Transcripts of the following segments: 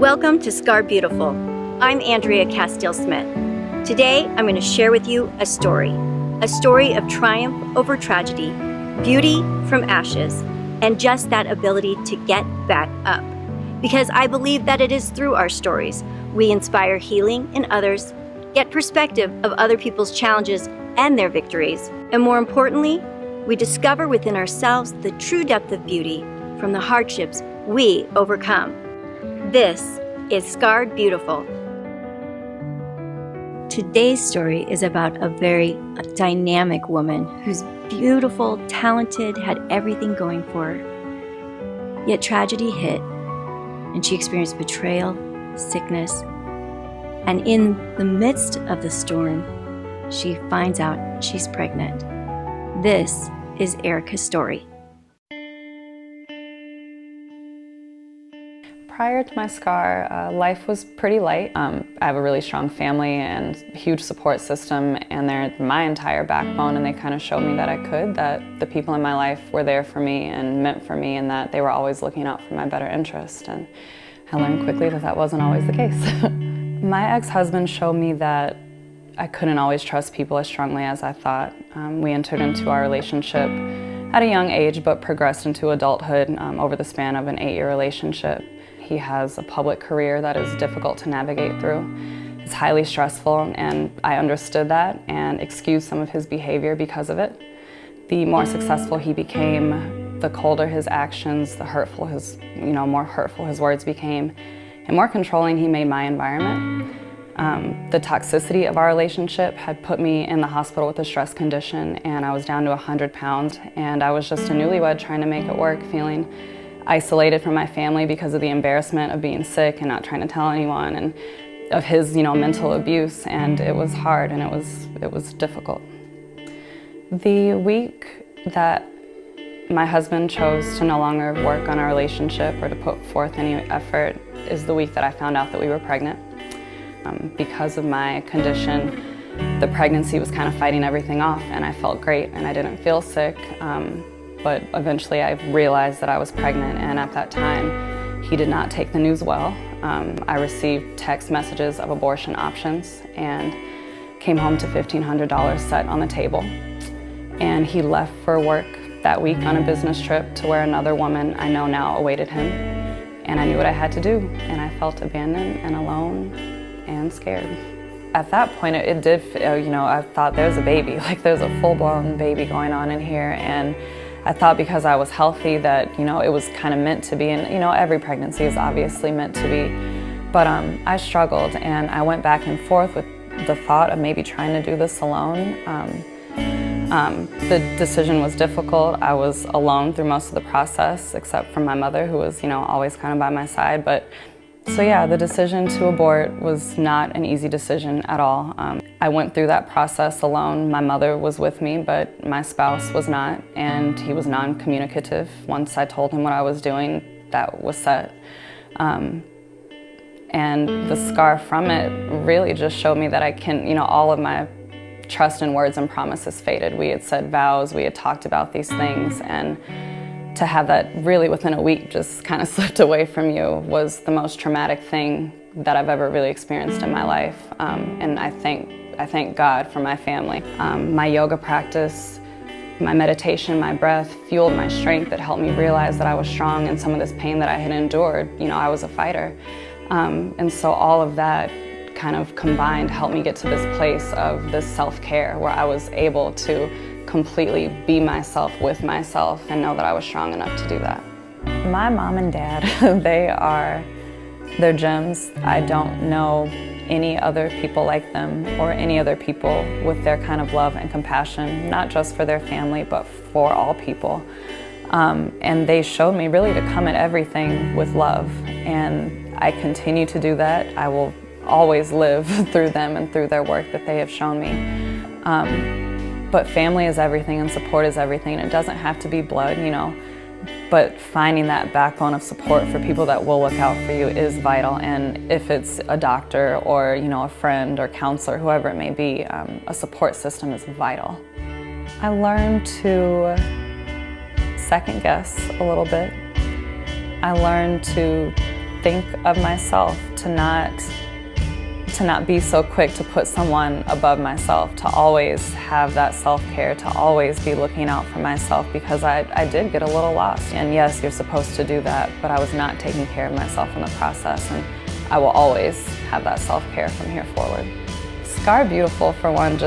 Welcome to Scar Beautiful. I'm Andrea Castile-Smith. Today, I'm going to share with you a story of triumph over tragedy, beauty from ashes, and just that ability to get back up. Because I believe that it is through our stories we inspire healing in others, get perspective of other people's challenges and their victories, and more importantly, we discover within ourselves the true depth of beauty from the hardships we overcome. This is Scarred Beautiful. Today's story is about a very dynamic woman who's beautiful, talented, had everything going for her. Yet tragedy hit, and she experienced betrayal, sickness, and in the midst of the storm, she finds out she's pregnant. This is Ericka's story. Prior to my scar, life was pretty light. I have a really strong family and huge support system, and they're my entire backbone, and they kind of showed me that I could, that the people in my life were there for me and meant for me, and that they were always looking out for my better interest. And I learned quickly that that wasn't always the case. My ex-husband showed me that I couldn't always trust people as strongly as I thought. We entered into our relationship at a young age, but progressed into adulthood over the span of an 8-year relationship. He has a public career that is difficult to navigate through. It's highly stressful, and I understood that and excused some of his behavior because of it. The more successful he became, the colder his actions, the more hurtful his words became, and more controlling he made my environment. The toxicity of our relationship had put me in the hospital with a stress condition, and I was down to 100 pounds, and I was just a newlywed trying to make it work, feeling isolated from my family because of the embarrassment of being sick and not trying to tell anyone, and of his mental abuse, and it was hard and it was difficult. The week that my husband chose to no longer work on our relationship or to put forth any effort is the week that I found out that we were pregnant. Because of my condition, the pregnancy was kind of fighting everything off, and I felt great and I didn't feel sick. But eventually I realized that I was pregnant, and at that time, he did not take the news well. I received text messages of abortion options and came home to $1,500 set on the table. And he left for work that week on a business trip to where another woman I know now awaited him. And I knew what I had to do, and I felt abandoned and alone and scared. At that point, it did, I thought there's a baby, like there's a full-blown baby going on in here, and I thought because I was healthy that, it was kind of meant to be, and every pregnancy is obviously meant to be, but I struggled, and I went back and forth with the thought of maybe trying to do this alone. The decision was difficult. I was alone through most of the process, except for my mother, who was, always kind of by my side, but so yeah, the decision to abort was not an easy decision at all. I went through that process alone. My mother was with me, but my spouse was not, and he was non-communicative. Once I told him what I was doing, that was set. And the scar from it really just showed me that I can, all of my trust in words and promises faded. We had said vows, we had talked about these things, and to have that really within a week just kind of slipped away from you was the most traumatic thing that I've ever really experienced in my life. And I thank God for my family. My yoga practice, my meditation, my breath fueled my strength. It helped me realize that I was strong in some of this pain that I had endured. I was a fighter. And so all of that kind of combined helped me get to this place of this self-care where I was able to completely be myself with myself and know that I was strong enough to do that. My mom and dad, they're gems. I don't know any other people like them or any other people with their kind of love and compassion, not just for their family, but for all people. And they showed me really to come at everything with love, and I continue to do that. I will always live through them and through their work that they have shown me. But family is everything and support is everything, and it doesn't have to be blood, but finding that backbone of support for people that will look out for you is vital. And if it's a doctor or a friend or counselor, whoever it may be, a support system is vital. I learned to second guess a little bit. I learned to think of myself, to not be so quick to put someone above myself, to always have that self-care, to always be looking out for myself, because I did get a little lost. And yes, you're supposed to do that, but I was not taking care of myself in the process, and I will always have that self-care from here forward. Scarred Beautiful, for one,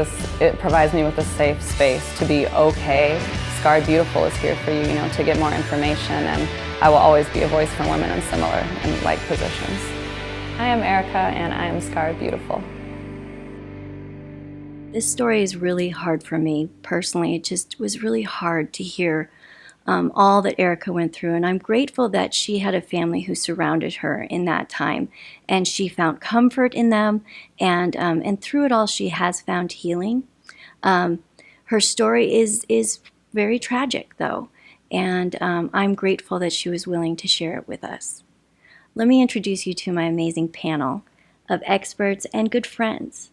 it provides me with a safe space to be okay. Scarred Beautiful is here for you, to get more information, and I will always be a voice for women in similar and like positions. I am Ericka, and I am Scarred Beautiful. This story is really hard for me personally. It just was really hard to hear all that Ericka went through, and I'm grateful that she had a family who surrounded her in that time, and she found comfort in them, and through it all, she has found healing. Her story is very tragic, though, and I'm grateful that she was willing to share it with us. Let me introduce you to my amazing panel of experts and good friends.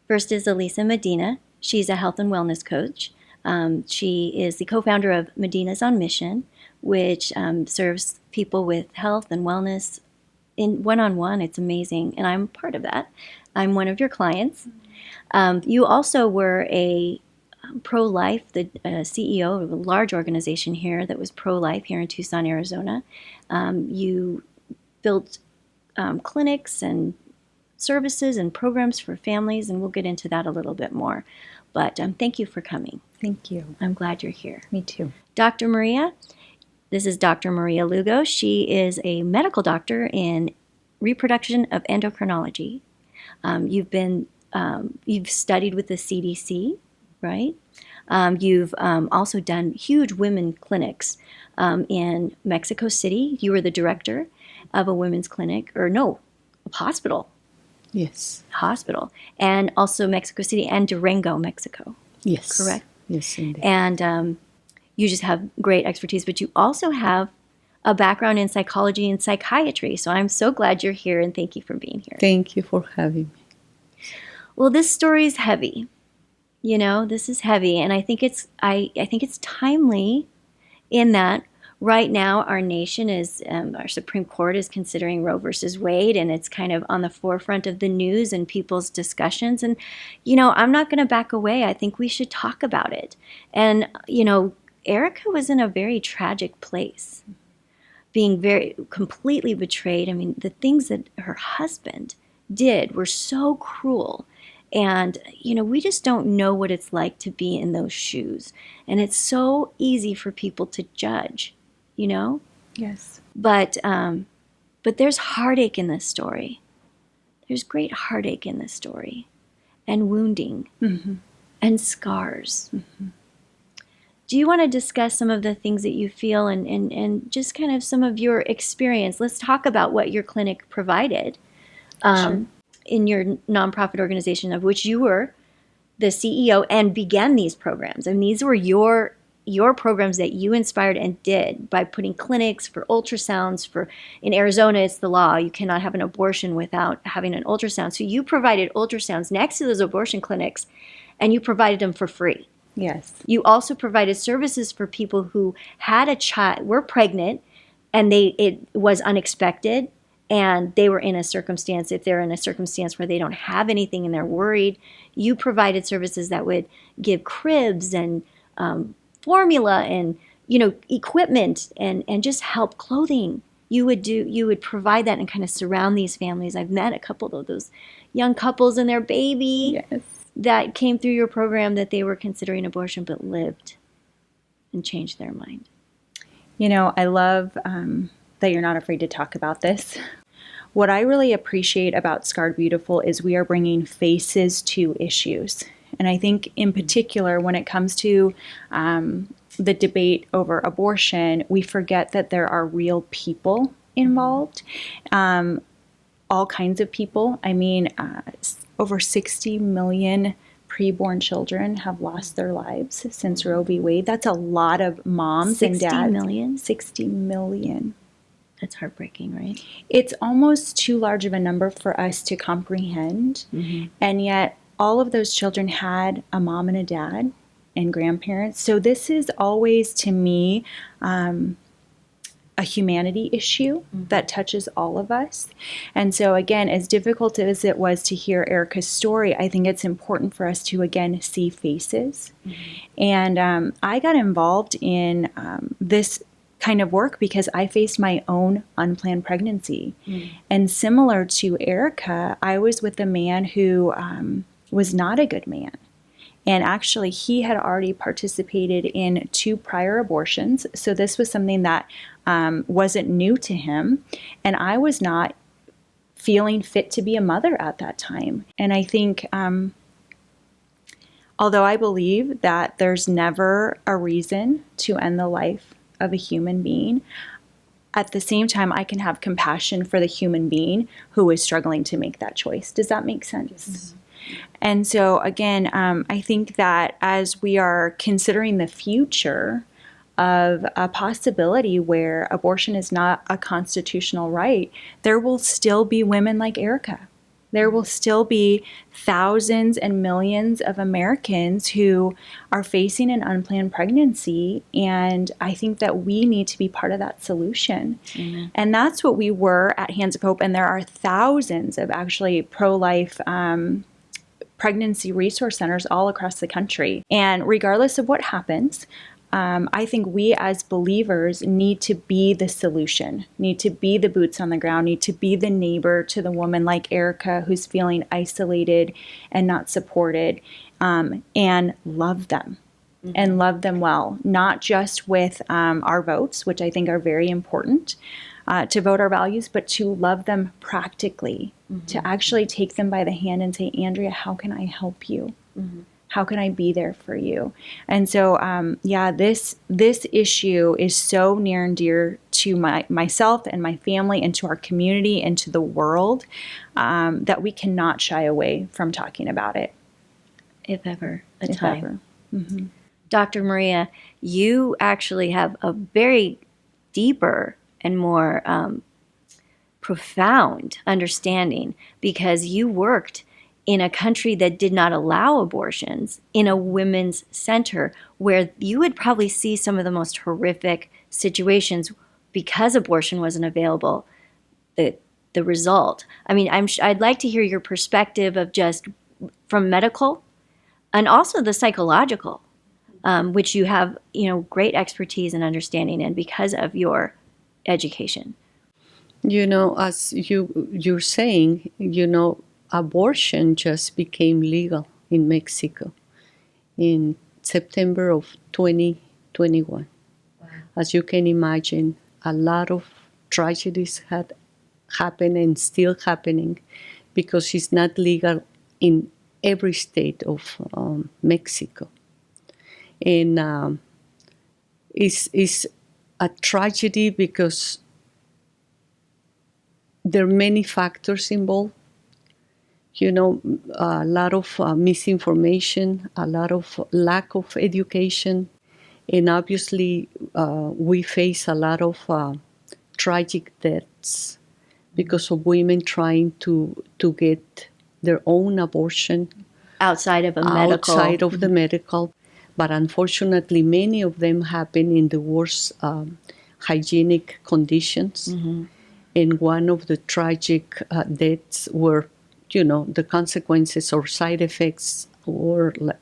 First is Elisa Medina. She's a health and wellness coach. She is the co-founder of Medina's on Mission, which serves people with health and wellness in one-on-one. It's amazing, and I'm part of that. I'm one of your clients. You also were a pro-life, the CEO of a large organization here that was pro-life here in Tucson, Arizona. You built clinics and services and programs for families, and we'll get into that a little bit more. But thank you for coming. Thank you. I'm glad you're here. Me too. Dr. Maria, this is Dr. Maria Lugo. She is a medical doctor in reproduction of endocrinology. You've studied with the CDC, right? You've also done huge women clinics in Mexico City. You were the director of a women's clinic, a hospital. Yes. Hospital. And also Mexico City and Durango, Mexico. Yes. Correct? Yes, indeed. And you just have great expertise, but you also have a background in psychology and psychiatry. So I'm so glad you're here, and thank you for being here. Thank you for having me. Well, this story is heavy. This is heavy, and I think it's timely in that right now our nation is, our Supreme Court is considering Roe versus Wade, and it's kind of on the forefront of the news and people's discussions. And, I'm not going to back away. I think we should talk about it. And, Ericka was in a very tragic place, being very completely betrayed. I mean, the things that her husband did were so cruel. And, we just don't know what it's like to be in those shoes. And it's so easy for people to judge, Yes. But there's heartache in this story. There's great heartache in this story, and wounding, and scars. Do you want to discuss some of the things that you feel and just kind of some of your experience? Let's talk about what your clinic provided. In your nonprofit organization, of which you were the CEO and began these programs. And these were your programs that you inspired and did by putting clinics for ultrasounds. In Arizona, it's the law. You cannot have an abortion without having an ultrasound. So you provided ultrasounds next to those abortion clinics, and you provided them for free. Yes. You also provided services for people who had a child, were pregnant, and it was unexpected. And they were in a circumstance, if they're in a circumstance where they don't have anything and they're worried, you provided services that would give cribs and formula and, equipment and just help clothing. You would provide that and kind of surround these families. I've met a couple of those young couples and their baby that came through your program that they were considering abortion but lived and changed their mind. I love that you're not afraid to talk about this. What I really appreciate about Scarred Beautiful is we are bringing faces to issues. And I think in particular, when it comes to the debate over abortion, we forget that there are real people involved, all kinds of people. I mean, over 60 million preborn children have lost their lives since Roe v. Wade. That's a lot of moms and dads. 60 million? 60 million. That's heartbreaking, right? It's almost too large of a number for us to comprehend. And yet all of those children had a mom and a dad and grandparents. So this is always, to me, a humanity issue that touches all of us. And so again, as difficult as it was to hear Ericka's story, I think it's important for us to again see faces. And I got involved in this kind of work because I faced my own unplanned pregnancy. And similar to Ericka, I was with a man who was not a good man. And actually, he had already participated in 2 prior abortions. So this was something that wasn't new to him. And I was not feeling fit to be a mother at that time. And I think, although I believe that there's never a reason to end the life of a human being, at the same time, I can have compassion for the human being who is struggling to make that choice. Does that make sense? And so again, I think that as we are considering the future of a possibility where abortion is not a constitutional right, there will still be women like Ericka. There will still be thousands and millions of Americans who are facing an unplanned pregnancy, and I think that we need to be part of that solution. And that's what we were at Hands of Hope, and there are thousands of actually pro-life pregnancy resource centers all across the country. And regardless of what happens, I think we as believers need to be the solution, need to be the boots on the ground, need to be the neighbor to the woman like Ericka who's feeling isolated and not supported, and love them. And love them well, not just with our votes, which I think are very important, to vote our values, but to love them practically, to actually take them by the hand and say, Andrea, how can I help you? How can I be there for you? And so, this issue is so near and dear to myself and my family and to our community and to the world, that we cannot shy away from talking about it. If ever a time. Dr. Maria, you actually have a very deeper and more profound understanding because you worked in a country that did not allow abortions in a women's center where you would probably see some of the most horrific situations because abortion wasn't available. The result. I mean, I'd like to hear your perspective of just from medical and also the psychological, which you have, great expertise and understanding in because of your education. As you're saying, abortion just became legal in Mexico in September of 2021. Wow. As you can imagine, a lot of tragedies had happened and still happening because it's not legal in every state of Mexico. And it's a tragedy because there are many factors involved. A lot of misinformation, a lot of lack of education, and obviously we face a lot of tragic deaths because of women trying to get their own abortion outside of the medical. But unfortunately, many of them happen in the worst hygienic conditions. And one of the tragic deaths were, the consequences or side effects were like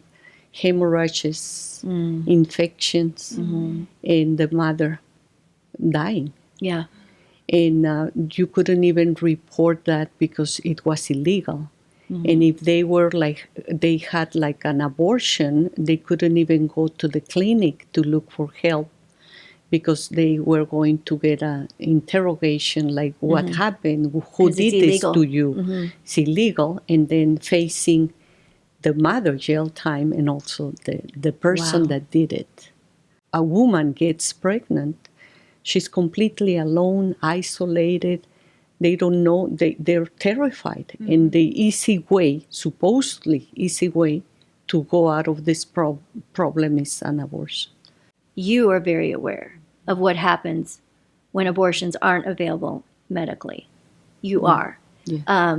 hemorrhages, infections, and the mother dying. Yeah. And you couldn't even report that because it was illegal. And if they had an abortion, they couldn't even go to the clinic to look for help because they were going to get an interrogation like what happened, who did this to you. It's illegal. And then facing the mother jail time and also the person that did it. A woman gets pregnant. She's completely alone, isolated. They don't know, they're terrified. And the supposedly easy way to go out of this problem is an abortion. You are very aware of what happens when abortions aren't available medically. You are. Yeah.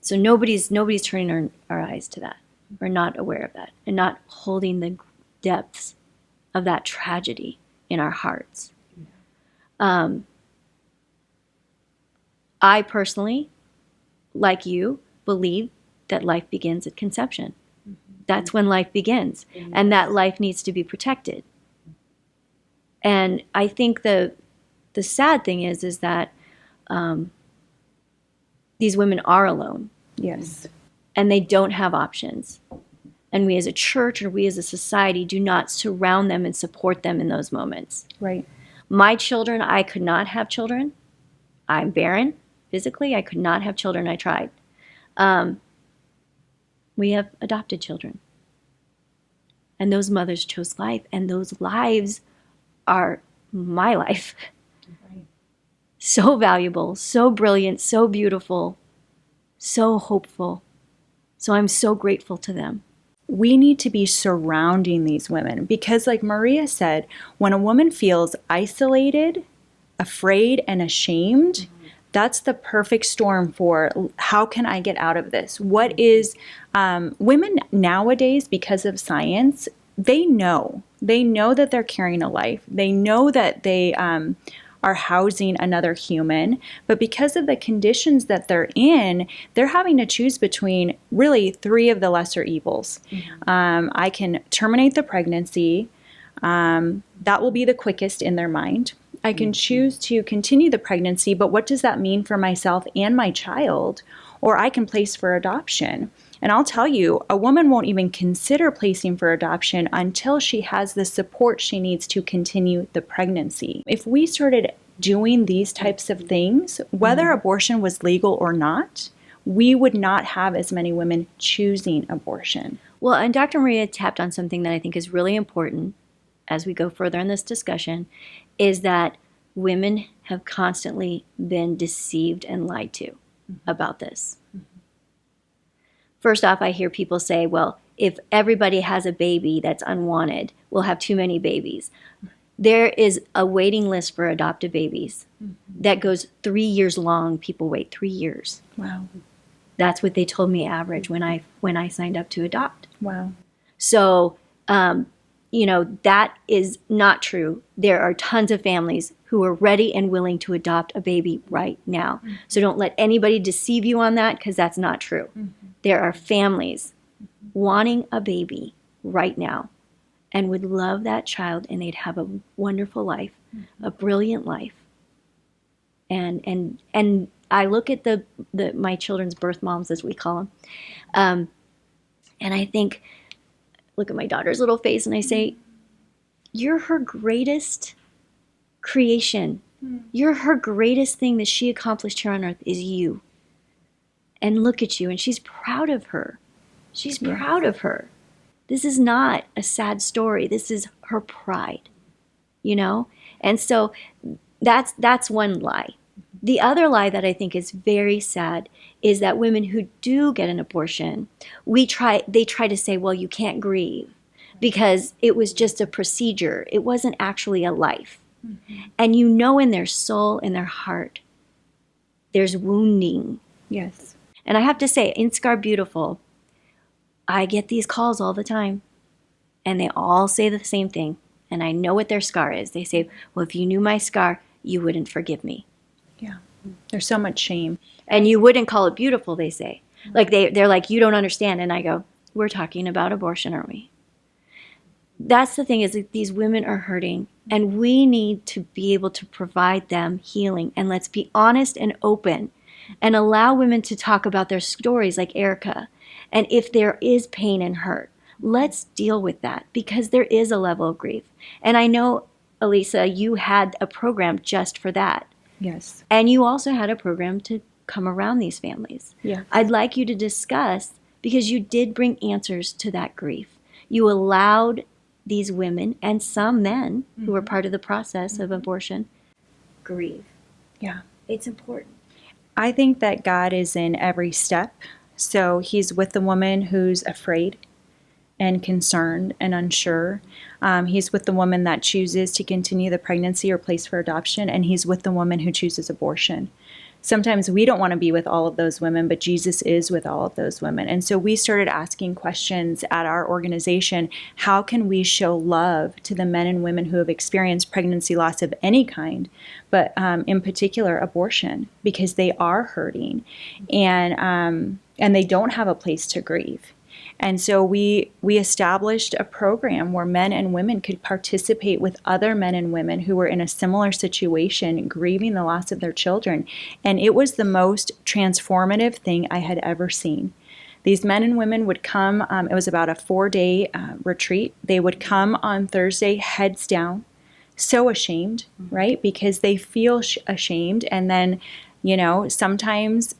So nobody's turning our eyes to that. We're not aware of that and not holding the depths of that tragedy in our hearts. I personally, like you, believe that life begins at conception. That's when life begins, and that life needs to be protected. And I think the sad thing is that these women are alone, Yes. and they don't have options. And we as a church or we as a society do not surround them and support them in those moments. Right. My children, I could not have children. I'm barren physically. I could not have children. I tried. We have adopted children. And those mothers chose life, and those lives are my life. Right. So valuable, so brilliant, so beautiful, so hopeful. So I'm so grateful to them. We need to be surrounding these women because, like Maria said, when a woman feels isolated, afraid, and ashamed, that's the perfect storm for how can I get out of this? What is women nowadays, because of science, they know that they're carrying a life. They know that they are housing another human, but because of the conditions that they're in, they're having to choose between really three of the lesser evils. I can terminate the pregnancy. That will be the quickest in their mind. I can choose to continue the pregnancy, but what does that mean for myself and my child? Or I can place for adoption. And I'll tell you, a woman won't even consider placing for adoption until she has the support she needs to continue the pregnancy. If we started doing these types of things, whether abortion was legal or not, we would not have as many women choosing abortion. Well, and Dr. Maria tapped on something that I think is really important as we go further in this discussion, is that women have constantly been deceived and lied to about this. First off, I hear people say, well, if everybody has a baby that's unwanted, we'll have too many babies. There is a waiting list for adopted babies that goes 3 years long. People wait 3 years. Wow. That's what they told me average when I signed up to adopt. Wow. So, that is not true. There are tons of families who are ready and willing to adopt a baby right now. So don't let anybody deceive you on that, because that's not true. There are families wanting a baby right now and would love that child, and they'd have a wonderful life, a brilliant life. And I look at my children's birth moms, as we call them, and I think, look at my daughter's little face, and I say, you're her greatest creation. You're her greatest thing that she accomplished here on earth is you. And look at you, and she's proud of her. She's proud of her. This is not a sad story. This is her pride, And so that's one lie. The other lie that I think is very sad is that women who do get an abortion, they try to say, well, you can't grieve because it was just a procedure. It wasn't actually a life. And in their soul, in their heart, there's wounding. Yes. And I have to say, in Scar Beautiful, I get these calls all the time, and they all say the same thing. And I know what their scar is. They say, well, if you knew my scar, you wouldn't forgive me. Yeah. There's so much shame. And you wouldn't call it beautiful, they say. Like they're like, you don't understand. And I go, we're talking about abortion, aren't we? That's the thing, is that these women are hurting, and we need to be able to provide them healing. And let's be honest and open and allow women to talk about their stories, like Ericka. And if there is pain and hurt, let's deal with that, because there is a level of grief. And I know, Elisa, you had a program just for that. Yes. And you also had a program to come around these families. Yeah. I'd like you to discuss, because you did bring answers to that grief. You allowed these women and some men who were part of the process of abortion grieve. Yeah. It's important. I think that God is in every step. So he's with the woman who's afraid and concerned and unsure. He's with the woman that chooses to continue the pregnancy or place for adoption, and he's with the woman who chooses abortion. sometimes we don't want to be with all of those women, but Jesus is with all of those women. And so we started asking questions at our organization. How can we show love to the men and women who have experienced pregnancy loss of any kind, but in particular abortion, because they are hurting and they don't have a place to grieve. And so we established a program where men and women could participate with other men and women who were in a similar situation, grieving the loss of their children. And it was the most transformative thing I had ever seen. These men and women would come, it was about a 4-day retreat. They would come on Thursday, heads down, so ashamed, right? Because they feel ashamed. And then, sometimes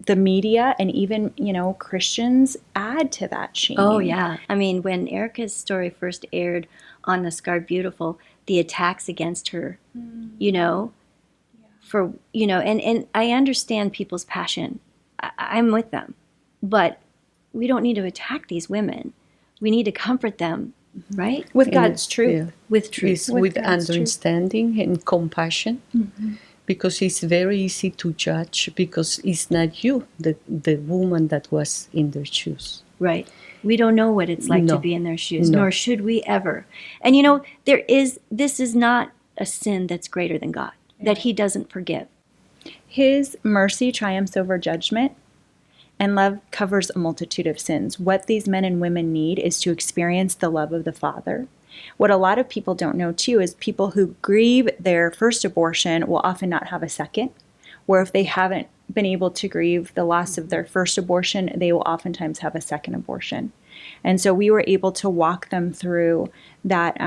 the media and even, Christians add to that shame. Oh, yeah. I mean, when Ericka's story first aired on The Scarred Beautiful, the attacks against her, and I understand people's passion. I'm with them. But we don't need to attack these women. We need to comfort them, right? With God's truth. Yeah. With truth. With God's truth. understanding and compassion. Because it's very easy to judge because it's not you, the woman that was in their shoes. Right. We don't know what it's like to be in their shoes, nor should we ever. And this is not a sin that's greater than God, that He doesn't forgive. His mercy triumphs over judgment, and love covers a multitude of sins. What these men and women need is to experience the love of the Father. What a lot of people don't know, too, is people who grieve their first abortion will often not have a second, where if they haven't been able to grieve the loss of their first abortion, they will oftentimes have a second abortion. And so we were able to walk them through that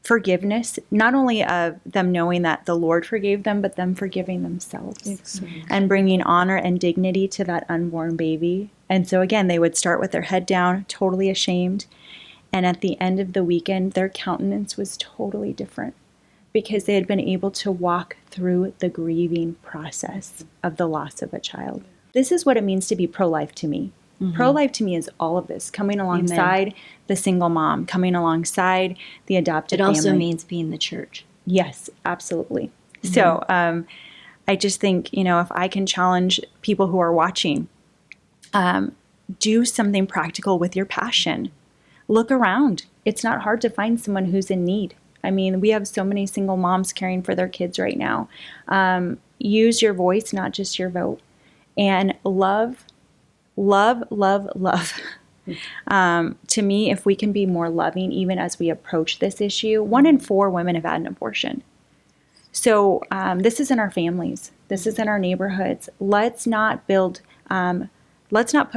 forgiveness, not only of them knowing that the Lord forgave them, but them forgiving themselves. Exactly. And bringing honor and dignity to that unborn baby. And so again, they would start with their head down, totally ashamed. And at the end of the weekend, their countenance was totally different because they had been able to walk through the grieving process of the loss of a child. This is what it means to be pro-life to me. Pro-life to me is all of this, coming alongside the single mom, coming alongside the adopted family. It also means being the church. Yes, absolutely. So I just think, if I can challenge people who are watching, do something practical with your passion. Look around. It's not hard to find someone who's in need. I mean, we have so many single moms caring for their kids right now. Use your voice, not just your vote. And love. To me, if we can be more loving, even as we approach this issue, 1 in 4 women have had an abortion. So this is in our families. This is in our neighborhoods. Let's not put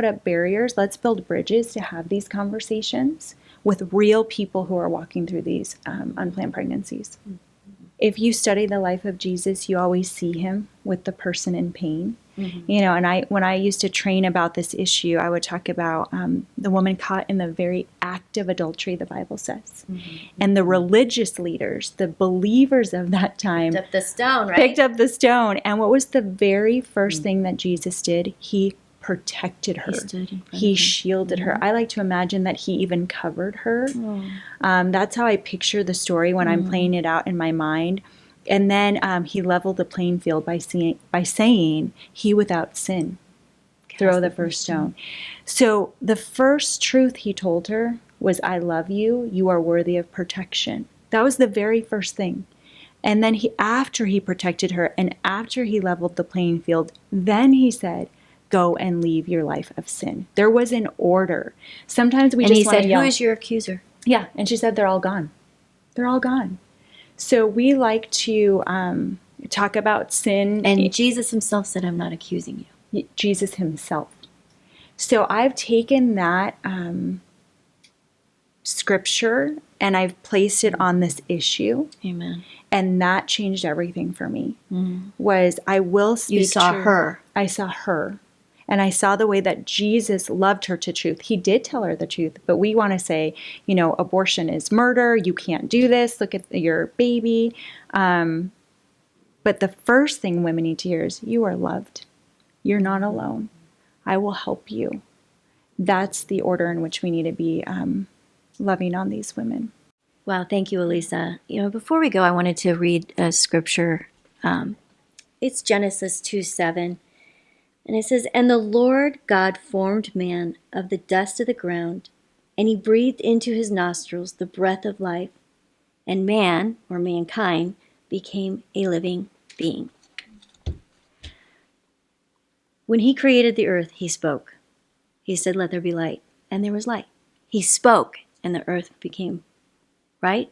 up barriers. Let's build bridges to have these conversations with real people who are walking through these unplanned pregnancies. If you study the life of Jesus, you always see him with the person in pain. And when I used to train about this issue, I would talk about the woman caught in the very act of adultery, the Bible says. And the religious leaders, the believers of that time, Picked up the stone, right? picked up the stone. And what was the very first thing that Jesus did? He protected her. He stood in front He of her. shielded her. I like to imagine that he even covered her. That's how I picture the story when I'm playing it out in my mind. And then he leveled the playing field by saying, "He without sin, throw the first stone." So the first truth he told her was, "I love you. You are worthy of protection." That was the very first thing. And then after he protected her and after he leveled the playing field, then he said, "Go and leave your life of sin." There was an order. Sometimes we And he just want said, to yell. "Who is your accuser?" Yeah, and she said, "They're all gone. They're all gone." So we like to talk about sin. And Jesus himself said, "I'm not accusing you." Jesus himself. So I've taken that scripture and I've placed it on this issue. Amen. And that changed everything for me. Was I will speak You saw truth. her. I saw her. And I saw the way that Jesus loved her to truth. He did tell her the truth, but we want to say, abortion is murder. You can't do this. Look at your baby. But the first thing women need to hear is, you are loved. You're not alone. I will help you. That's the order in which we need to be loving on these women. Wow, thank you, Elisa. Before we go, I wanted to read a scripture. It's Genesis 2:7. And it says, "And the Lord God formed man of the dust of the ground, and he breathed into his nostrils the breath of life, and man, or mankind, became a living being." When he created the earth, he spoke. He said, "Let there be light," and there was light. He spoke, and the earth became, right?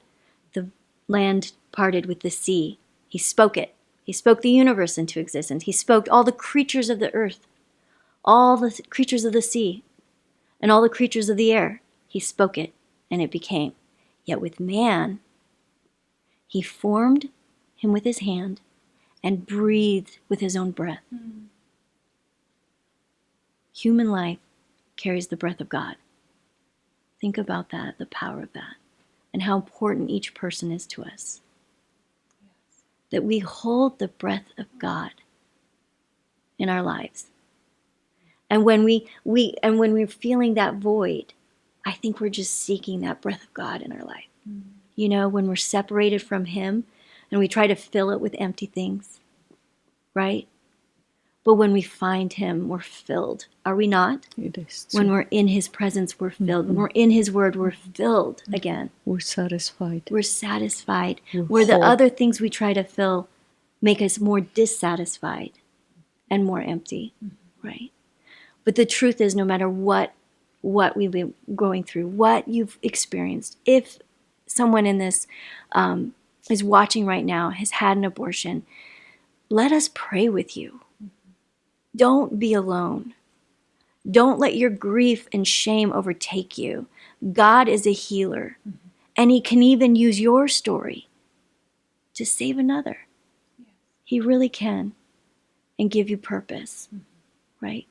The land parted with the sea. He spoke it. He spoke the universe into existence. He spoke all the creatures of the earth, all the creatures of the sea, and all the creatures of the air. He spoke it, and it became. Yet with man, he formed him with his hand and breathed with his own breath. Human life carries the breath of God. Think about that, the power of that, and how important each person is to us. That we hold the breath of God in our lives. And when we're feeling that void, I think we're just seeking that breath of God in our life. You know, when we're separated from him and we try to fill it with empty things, right? But when we find him, we're filled. Are we not? It is When true. we're in his presence, we're filled. When we're in his word, we're filled again. We're satisfied. We're satisfied. We're Where the whole. other things we try to fill make us more dissatisfied and more empty, right? But the truth is, no matter what we've been going through, what you've experienced, if someone in this is watching right now, has had an abortion, let us pray with you. Don't be alone. Don't let your grief and shame overtake you. God is a healer, and he can even use your story to save another. He really can, and give you purpose, right?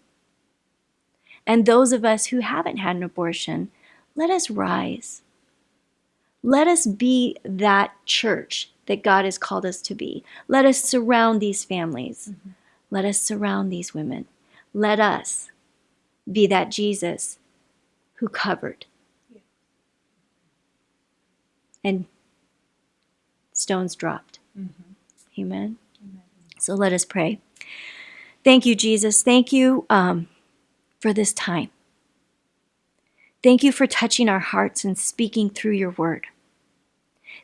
And those of us who haven't had an abortion, let us rise. Let us be that church that God has called us to be. Let us surround these families. Let us surround these women. Let us be that Jesus who covered. And stones dropped. Amen. So let us pray. Thank you, Jesus. Thank you for this time. Thank you for touching our hearts and speaking through your word.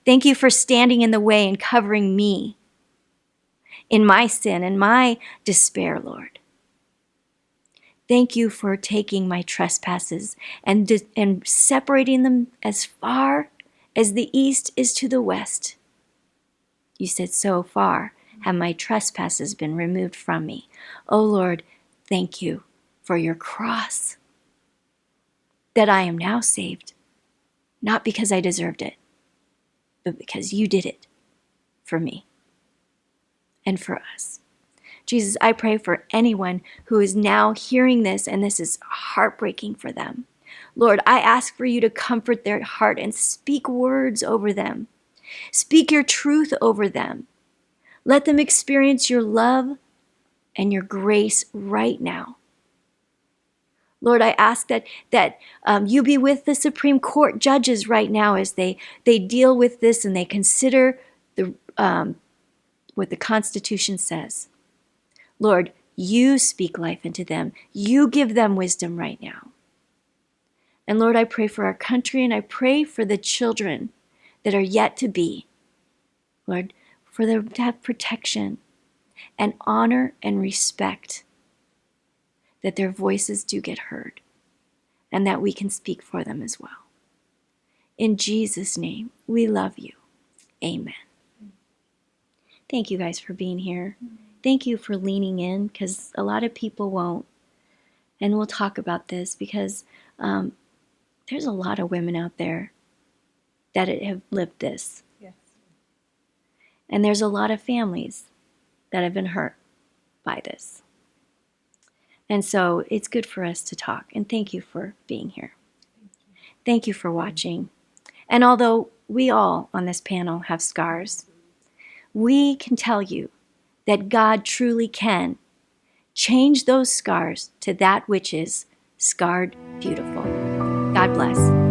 Thank you for standing in the way and covering me in my sin and my despair, Lord. Thank you for taking my trespasses and separating them as far as the east is to the west. You said, "So far have my trespasses been removed from me." Oh Lord, thank you for your cross, that I am now saved, not because I deserved it, but because you did it for me and for us. Jesus, I pray for anyone who is now hearing this and this is heartbreaking for them. Lord, I ask for you to comfort their heart and speak words over them. Speak your truth over them. Let them experience your love and your grace right now. Lord, I ask that you be with the Supreme Court judges right now as they deal with this and they consider what the Constitution says. Lord, you speak life into them. You give them wisdom right now. And Lord, I pray for our country and I pray for the children that are yet to be. Lord, for them to have protection and honor and respect, that their voices do get heard and that we can speak for them as well. In Jesus' name, we love you. Amen. Thank you guys for being here. Thank you for leaning in, because a lot of people won't. And we'll talk about this because there's a lot of women out there that have lived this. Yes. And there's a lot of families that have been hurt by this. And so it's good for us to talk. And thank you for being here. Thank you for watching. And although we all on this panel have scars, we can tell you that God truly can change those scars to that which is scarred beautiful. God bless.